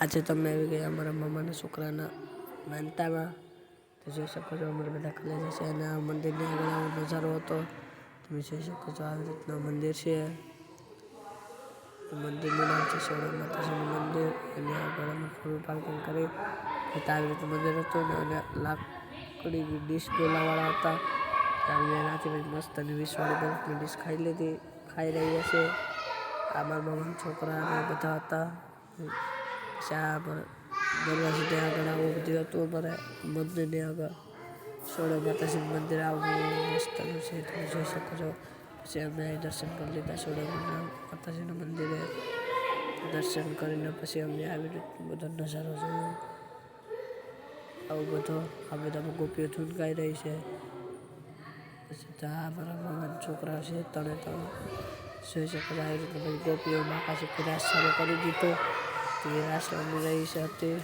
આજે તમે આવી ગયા અમારા મામાના છોકરાના માનતામાં. તો જોઈ શકો છો અમારે બધા કલેજા છે અને આ મંદિરની આગળ આવો નજારો હતો. તમે જોઈ શકો છો આવી રીતના મંદિર છે. મંદિરનું નામ છે સોડા માતાજીનું મંદિર. એની આગળ અમે ફૂલ પાર્કિંગ કરી આવી રીતે મંદિર હતું ને અને લાકડીની ડીશ ગોલાવાળા હતા. ત્યાં એનાથી મસ્ત અને 20વાળી બરફની ડીશ ખાઈ રહ્યા છે. આ મારા મામાના છોકરા અને બધા હતા. પછી આ દરવાજાની આગળ આવું બધું હતું અમારે મંદિરની આગળ. સોડા માતાજીનું મંદિર આવું મસ્તનું છે તમે જોઈ શકો છો. પછી અમે અહીં દર્શન કરી લીધા સોડા માતાજીના મંદિરે. દર્શન કરીને પછી અમને આવી રીતનો બધો નજારો જોયો. આવું બધું આ બધામાં ગોપીઓ ધૂન ગાઈ રહી છે. પછી ત્યાં મારા મામાના છોકરા છે ત્રણે જોઈ શકો છો આવી રીતના બધી ગોપીઓ માતાજી રાસ ચાલુ કરી દીધો. તે રાસ રમી રહી છે હતી.